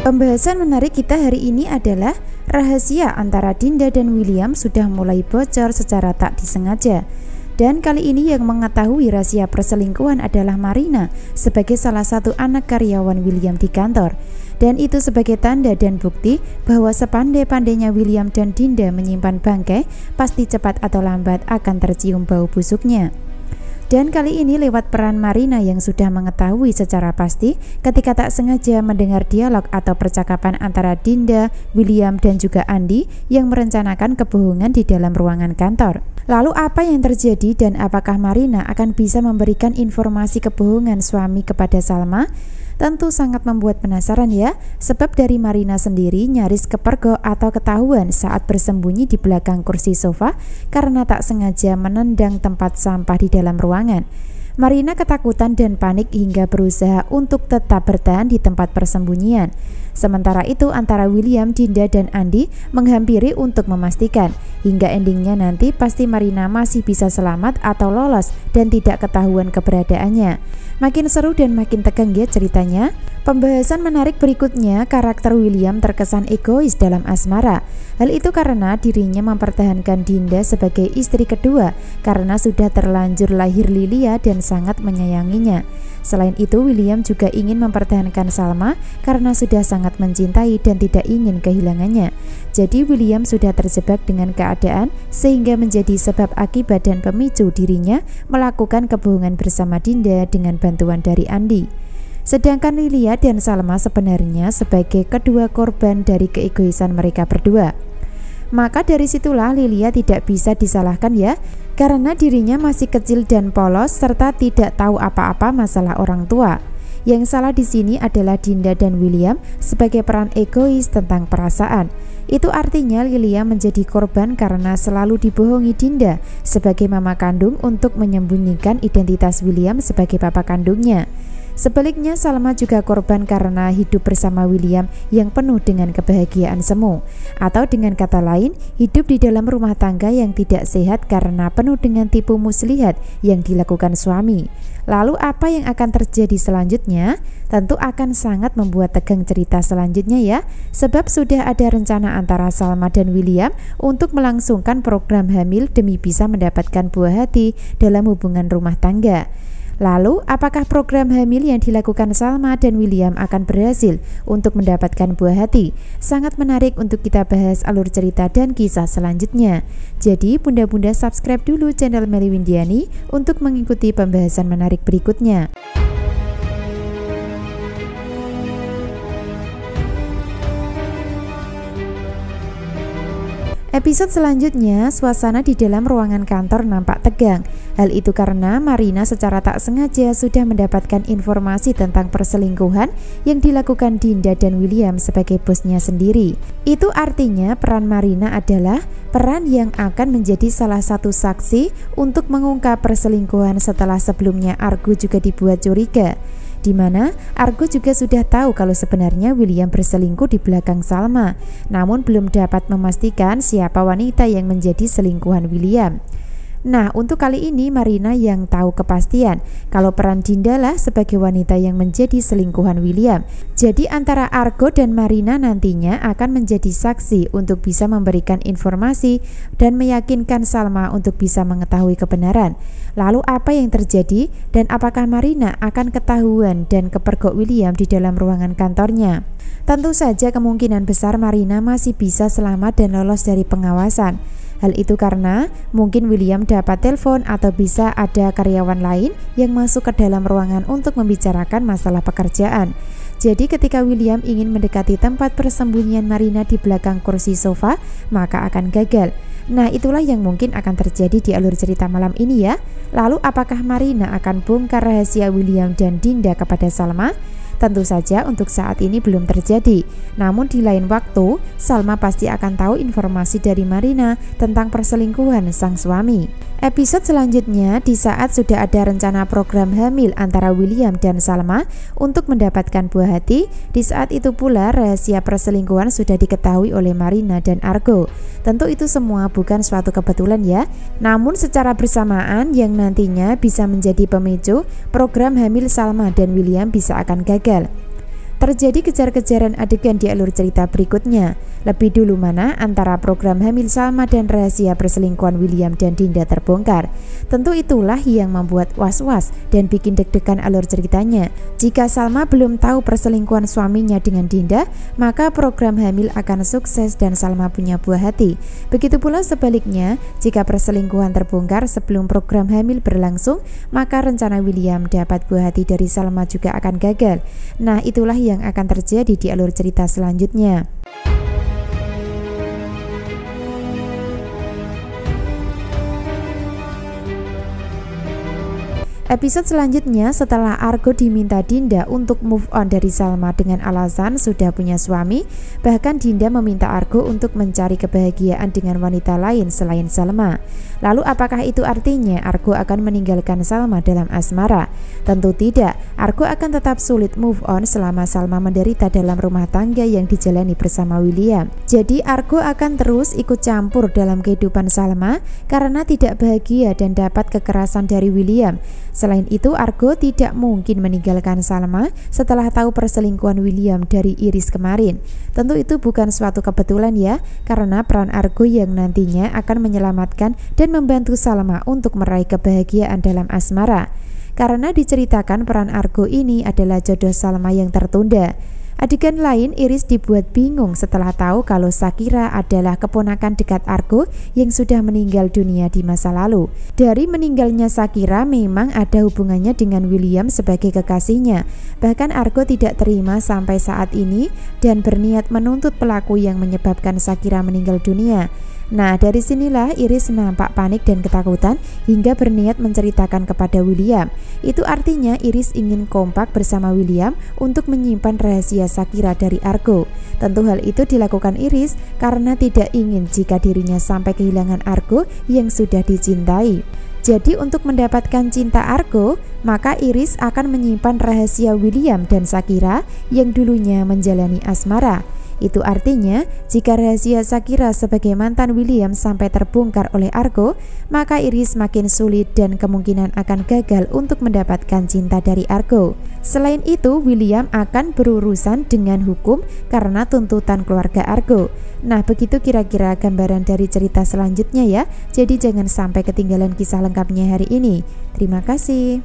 Pembahasan menarik kita hari ini adalah rahasia antara Dinda dan William sudah mulai bocor secara tak disengaja. Dan kali ini yang mengetahui rahasia perselingkuhan adalah Marina sebagai salah satu anak karyawan William di kantor. Dan itu sebagai tanda dan bukti bahwa sepandai-pandainya William dan Dinda menyimpan bangkai, pasti cepat atau lambat akan tercium bau busuknya. Dan kali ini lewat peran Marina yang sudah mengetahui secara pasti ketika tak sengaja mendengar dialog atau percakapan antara Dinda, William dan juga Andi yang merencanakan kebohongan di dalam ruangan kantor. Lalu apa yang terjadi dan apakah Marina akan bisa memberikan informasi kebohongan suami kepada Salma? Tentu sangat membuat penasaran ya, sebab dari Marina sendiri nyaris kepergok atau ketahuan saat bersembunyi di belakang kursi sofa karena tak sengaja menendang tempat sampah di dalam ruangan. Marina ketakutan dan panik hingga berusaha untuk tetap bertahan di tempat persembunyian. Sementara itu antara William, Dinda dan Andi menghampiri untuk memastikan hingga endingnya nanti pasti Marina masih bisa selamat atau lolos dan tidak ketahuan keberadaannya. Makin seru dan makin tegang ya ceritanya. Pembahasan menarik berikutnya, karakter William terkesan egois dalam asmara. Hal itu karena dirinya mempertahankan Dinda sebagai istri kedua karena sudah terlanjur lahir Lilia dan sangat menyayanginya. Selain itu, William juga ingin mempertahankan Salma karena sudah sangat mencintai dan tidak ingin kehilangannya. Jadi William sudah terjebak dengan keadaan sehingga menjadi sebab akibat dan pemicu dirinya melakukan kebohongan bersama Dinda dengan bantuan dari Andi. Sedangkan Lilia dan Salma sebenarnya sebagai kedua korban dari keegoisan mereka berdua. Maka dari situlah Lilia tidak bisa disalahkan ya, karena dirinya masih kecil dan polos serta tidak tahu apa-apa masalah orang tua. Yang salah di sini adalah Dinda dan William sebagai peran egois tentang perasaan. Itu artinya Lilia menjadi korban karena selalu dibohongi Dinda sebagai mama kandung untuk menyembunyikan identitas William sebagai papa kandungnya. Sebaliknya Salma juga korban karena hidup bersama William yang penuh dengan kebahagiaan semu. Atau dengan kata lain, hidup di dalam rumah tangga yang tidak sehat karena penuh dengan tipu muslihat yang dilakukan suami. Lalu apa yang akan terjadi selanjutnya? Tentu akan sangat membuat tegang cerita selanjutnya ya. Sebab sudah ada rencana antara Salma dan William untuk melangsungkan program hamil demi bisa mendapatkan buah hati dalam hubungan rumah tangga. Lalu, apakah program hamil yang dilakukan Salma dan William akan berhasil untuk mendapatkan buah hati? Sangat menarik untuk kita bahas alur cerita dan kisah selanjutnya. Jadi, bunda-bunda subscribe dulu channel Melly Windiani untuk mengikuti pembahasan menarik berikutnya. Episode selanjutnya, suasana di dalam ruangan kantor nampak tegang. Hal itu karena Marina secara tak sengaja sudah mendapatkan informasi tentang perselingkuhan yang dilakukan Dinda dan William sebagai bosnya sendiri. Itu artinya peran Marina adalah peran yang akan menjadi salah satu saksi untuk mengungkap perselingkuhan setelah sebelumnya Argo juga dibuat curiga. Di mana Argo juga sudah tahu kalau sebenarnya William berselingkuh di belakang Salma, namun belum dapat memastikan siapa wanita yang menjadi selingkuhan William. Nah, untuk kali ini Marina yang tahu kepastian kalau peran Dinda lah sebagai wanita yang menjadi selingkuhan William. Jadi antara Argo dan Marina nantinya akan menjadi saksi untuk bisa memberikan informasi dan meyakinkan Salma untuk bisa mengetahui kebenaran. Lalu apa yang terjadi dan apakah Marina akan ketahuan dan kepergok William di dalam ruangan kantornya? Tentu saja kemungkinan besar Marina masih bisa selamat dan lolos dari pengawasan. Hal itu karena mungkin William dapat telepon atau bisa ada karyawan lain yang masuk ke dalam ruangan untuk membicarakan masalah pekerjaan. Jadi ketika William ingin mendekati tempat persembunyian Marina di belakang kursi sofa, maka akan gagal. Nah, itulah yang mungkin akan terjadi di alur cerita malam ini ya. Lalu apakah Marina akan bongkar rahasia William dan Dinda kepada Salma? Tentu saja untuk saat ini belum terjadi. Namun di lain waktu, Salma pasti akan tahu informasi dari Marina tentang perselingkuhan sang suami. Episode selanjutnya di saat sudah ada rencana program hamil antara William dan Salma untuk mendapatkan buah hati. Di saat itu pula rahasia perselingkuhan sudah diketahui oleh Marina dan Argo. Tentu itu semua bukan suatu kebetulan ya, namun secara bersamaan yang nantinya bisa menjadi pemicu program hamil Salma dan William bisa akan gagal. Terjadi kejar-kejaran adegan di alur cerita berikutnya. Lebih dulu mana antara program hamil Salma dan rahasia perselingkuhan William dan Dinda terbongkar. Tentu itulah yang membuat was-was dan bikin deg-degan alur ceritanya. Jika Salma belum tahu perselingkuhan suaminya dengan Dinda, maka program hamil akan sukses dan Salma punya buah hati. Begitu pula sebaliknya, jika perselingkuhan terbongkar sebelum program hamil berlangsung, maka rencana William dapat buah hati dari Salma juga akan gagal. Nah, itulah yang akan terjadi di alur cerita selanjutnya. Episode selanjutnya, setelah Argo diminta Dinda untuk move on dari Salma dengan alasan sudah punya suami, bahkan Dinda meminta Argo untuk mencari kebahagiaan dengan wanita lain selain Salma. Lalu apakah itu artinya Argo akan meninggalkan Salma dalam asmara? Tentu tidak. Argo akan tetap sulit move on selama Salma menderita dalam rumah tangga yang dijalani bersama William. Jadi Argo akan terus ikut campur dalam kehidupan Salma karena tidak bahagia dan dapat kekerasan dari William. Selain itu, Argo tidak mungkin meninggalkan Salma setelah tahu perselingkuhan William dari Iris kemarin. Tentu itu bukan suatu kebetulan ya, karena peran Argo yang nantinya akan menyelamatkan dan membantu Salma untuk meraih kebahagiaan dalam asmara. Karena diceritakan peran Argo ini adalah jodoh Salma yang tertunda. Adegan lain, Iris dibuat bingung setelah tahu kalau Shakira adalah keponakan dekat Argo yang sudah meninggal dunia di masa lalu. Dari meninggalnya Shakira memang ada hubungannya dengan William sebagai kekasihnya. Bahkan Argo tidak terima sampai saat ini dan berniat menuntut pelaku yang menyebabkan Shakira meninggal dunia. Nah, dari sinilah Iris nampak panik dan ketakutan hingga berniat menceritakan kepada William. Itu artinya Iris ingin kompak bersama William untuk menyimpan rahasia Shakira dari Argo. Tentu hal itu dilakukan Iris karena tidak ingin jika dirinya sampai kehilangan Argo yang sudah dicintai. Jadi untuk mendapatkan cinta Argo, maka Iris akan menyimpan rahasia William dan Shakira yang dulunya menjalani asmara. Itu artinya, jika rahasia Shakira sebagai mantan William sampai terbongkar oleh Argo, maka Iris makin sulit dan kemungkinan akan gagal untuk mendapatkan cinta dari Argo. Selain itu, William akan berurusan dengan hukum karena tuntutan keluarga Argo. Nah, begitu kira-kira gambaran dari cerita selanjutnya ya. Jadi jangan sampai ketinggalan kisah lengkapnya hari ini. Terima kasih.